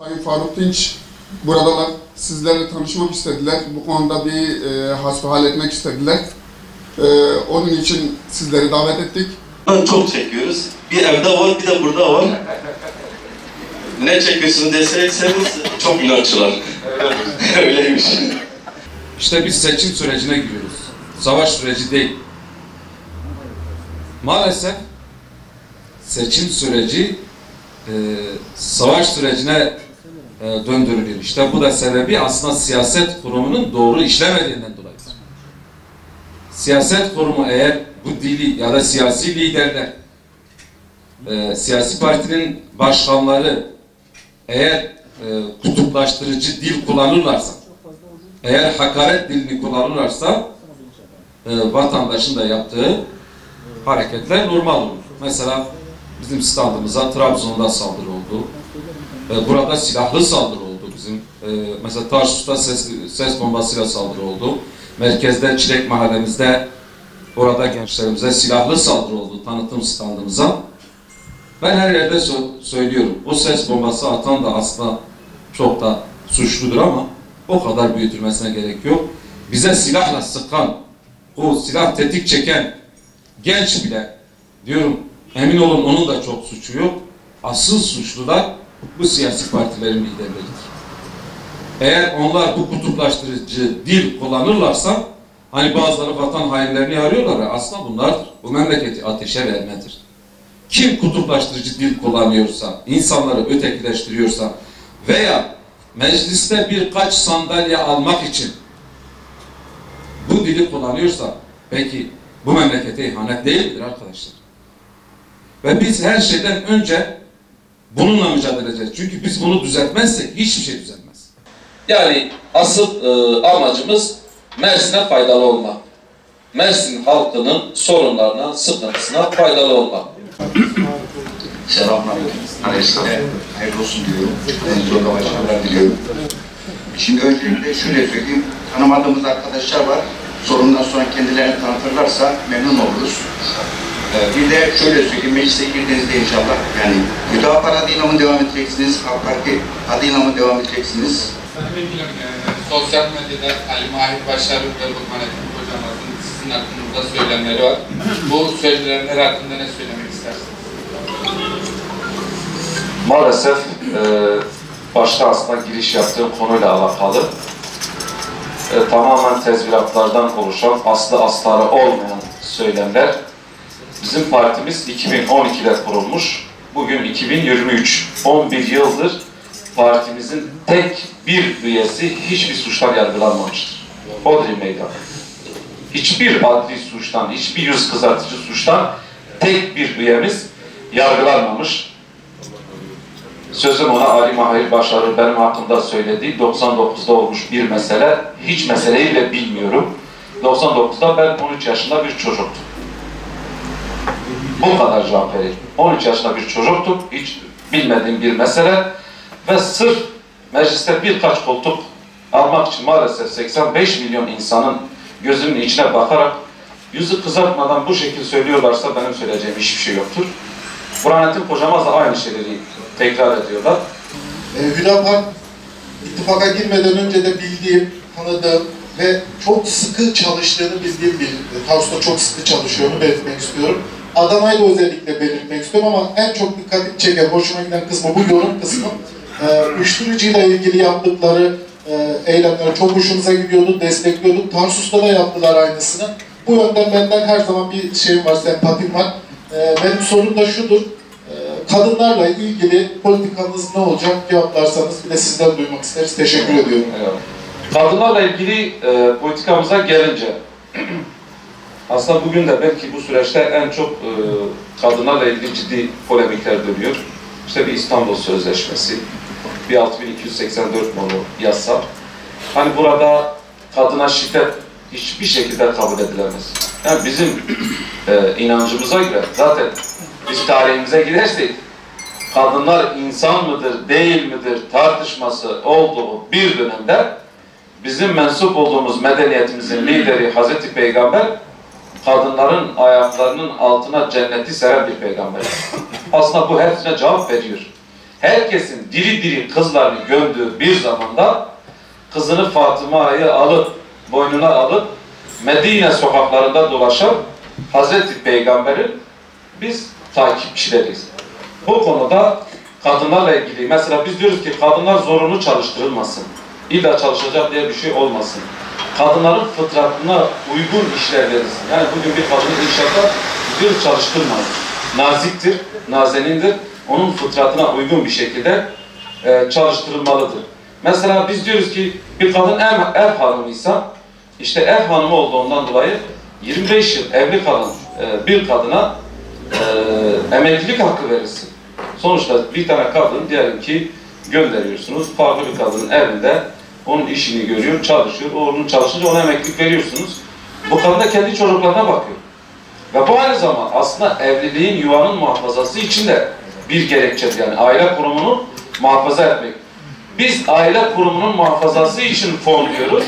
Sayın Faruk Dinç buradalar. Sizlerle tanışmak istediler. Bu konuda bir hasbihal etmek istediler. Onun için sizleri davet ettik. Çok çekiyoruz. Bir evde var, bir de burada var. Ne çekiyorsun desekseniz çok inançlılar. Öyleymiş. İşte biz seçim sürecine giriyoruz. Savaş süreci değil. Maalesef seçim süreci savaş sürecine döndürülüyor. İşte bu da sebebi aslında siyaset kurumunun doğru işlemediğinden dolayıdır. Siyaset kurumu eğer bu dili ya da siyasi liderler, siyasi partinin başkanları eğer kutuplaştırıcı dil kullanırlarsa, eğer hakaret dilini kullanırlarsa vatandaşın da yaptığı hareketler normal olur. Mesela bizim standımıza Trabzon'da saldırı oldu. Burada silahlı saldırı oldu bizim. Mesela Tarsus'ta ses bombasıyla saldırı oldu. Merkezde Çilek mahallemizde orada gençlerimize silahlı saldırı oldu tanıtım standımıza. Ben her yerde söylüyorum. O ses bombası atan da aslında çok da suçludur ama o kadar büyütülmesine gerek yok. Bize silahla sıkan, o silah tetik çeken genç bile diyorum emin olun onun da çok suçu yok. Asıl suçlular bu siyasi partilerin liderleridir. Eğer onlar bu kutuplaştırıcı dil kullanırlarsa hani bazıları vatan hainlerini arıyorlar ya aslında bunlardır. Bu memleketi ateşe vermedir. Kim kutuplaştırıcı dil kullanıyorsa, insanları ötekileştiriyorsa veya mecliste birkaç sandalye almak için bu dili kullanıyorsa peki bu memlekete ihanet değil midir arkadaşlar? Ve biz her şeyden önce bununla mücadele edeceğiz. Çünkü biz bunu düzeltmezsek hiçbir şey düzelmez. Yani asıl amacımız Mersin'e faydalı olmak. Mersin halkının sorunlarına, sıkıntısına faydalı olmak. Selamünaleyküm. Hayırlı olsun diliyorum. Zorla başarılar diliyorum. Şimdi öncelikle şöyle söyleyeyim. Tanımadığımız arkadaşlar var. Sorundan sonra kendilerini tanıtırlarsa memnun oluruz. Bir de şöyle söyleyeyim. Meclise girdiğinizde inşallah yani Hüdapar adıyla mı devam edeceksiniz? AK Parti adıyla mı devam edeceksiniz? Sosyal medyada Ali Mahir Başarı ve Burhanettin Hocam'ın sizin hakkınızda söylemleri var. Bu söylemler hakkında ne söylemek istersiniz? Maalesef başta aslında giriş yaptığım konuyla alakalı tamamen tezviratlardan oluşan aslı astarı olmayan söylemler. Bizim partimiz 2012'de kurulmuş. Bugün 2023. 11 yıldır partimizin tek bir üyesi hiçbir suçtan yargılanmamıştır. Odri meydan. Hiçbir adli suçtan, hiçbir yüz kızartıcı suçtan tek bir üyemiz yargılanmamış. Sözüm ona Ali Mahir Başarı benim hakkımda söylediği 99'da olmuş bir mesele. Hiç meseleyi bile bilmiyorum. 99'da ben 13 yaşında bir çocuktum. Bu kadar cevap vereyim. 13 yaşında bir çocuktum. Hiç bilmediğim bir mesele. Ve sırf mecliste birkaç koltuk almak için maalesef 85 milyon insanın gözünün içine bakarak yüzü kızartmadan bu şekilde söylüyorlarsa benim söyleyeceğim hiçbir şey yoktur. Burhanettin Hocamaz da aynı şeyleri tekrar ediyorlar. Hüdapar ittifaka girmeden önce de bildiğim, tanıdığım ve çok sıkı çalıştığını bildiğim bir Tarsus'ta çok sıkı çalışıyorunu belirtmek istiyorum. Adana'yı da özellikle belirtmek istiyorum ama en çok dikkatimi çeken, hoşuma giden kısmı bu yorum kısmı. Uyuşturucuyla ilgili yaptıkları eylemler çok hoşumuza gidiyordu, destekliyorduk. Tarsus'ta da yaptılar aynısını. Bu yönden benden her zaman bir şeyim var, sempatim var. Benim sorum da şudur. Kadınlarla ilgili politikanız ne olacak cevaplarsanız bir de sizden duymak isteriz. Teşekkür ediyorum. Evet. Kadınlarla ilgili politikamıza gelince aslında bugün de belki bu süreçte en çok kadınlarla ilgili ciddi polemikler dönüyor. İşte bir İstanbul Sözleşmesi, bir 6284 nolu yasa. Hani burada kadına şiddet hiçbir şekilde kabul edilemez. Yani bizim inancımıza göre zaten biz tarihimize gidersek kadınlar insan mıdır, değil midir tartışması olduğu bir dönemde bizim mensup olduğumuz medeniyetimizin lideri Hazreti Peygamber kadınların ayaklarının altına cenneti seren bir peygamber. Aslında bu hepsine cevap veriyor. herkesin diri diri kızlarını gömdüğü bir zamanda kızını Fatıma'yı alıp, boynuna alıp Medine sokaklarında dolaşan Hazreti Peygamber'in biz takipçileriyiz. Bu konuda kadınlarla ilgili, mesela biz diyoruz ki kadınlar zorunlu çalıştırılmasın. İlla çalışacak diye bir şey olmasın. Kadınların fıtratına uygun işler verilsin. Yani bugün bir kadını inşaatta bir çalıştırmaz. Naziktir, nazenindir. Onun fıtratına uygun bir şekilde çalıştırılmalıdır. Mesela biz diyoruz ki bir kadın ev hanımıysa, işte ev hanımı olduğundan dolayı 25 yıl evli kalan bir kadına emeklilik hakkı verirsin. Sonuçta bir tane kadın diyelim ki gönderiyorsunuz, farklı bir kadının evinde onun işini görüyor, çalışıyor, onun çalışınca ona emeklilik veriyorsunuz. Bu kadın da kendi çocuklarına bakıyor. Ve bu aynı zamanda aslında evliliğin, yuvanın muhafazası için de bir gerekçedir. Yani aile kurumunu muhafaza etmek. Biz aile kurumunun muhafazası için fon diyoruz.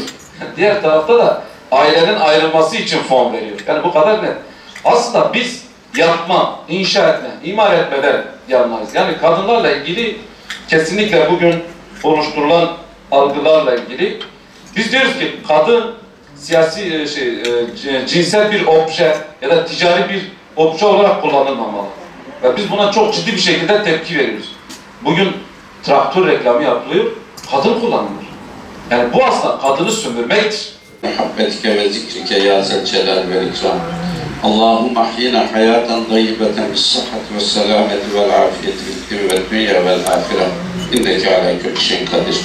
Diğer tarafta da ailenin ayrılması için fon veriyor. Yani bu kadar net. Aslında biz yapma, inşa etme, imar etmeden yanmayız. Yani kadınlarla ilgili kesinlikle bugün oluşturulan algılarla ilgili biz diyoruz ki kadın siyasi cinsel bir obje ya da ticari bir obje olarak kullanılmamalı. Ve biz buna çok ciddi bir şekilde tepki veriyoruz. Bugün traktör reklamı yapılıyor, kadın kullanılır. Yani bu aslında kadını sömürmektir. Muhabbetike ve zikrike ya zelcelal ve ikram. Allahümme ahyina hayaten dayyibeten bis-sıhhati ve selameti vel afiyeti fid-din ve dünya vel ahire. İnneke ala kulli şeyin kadir.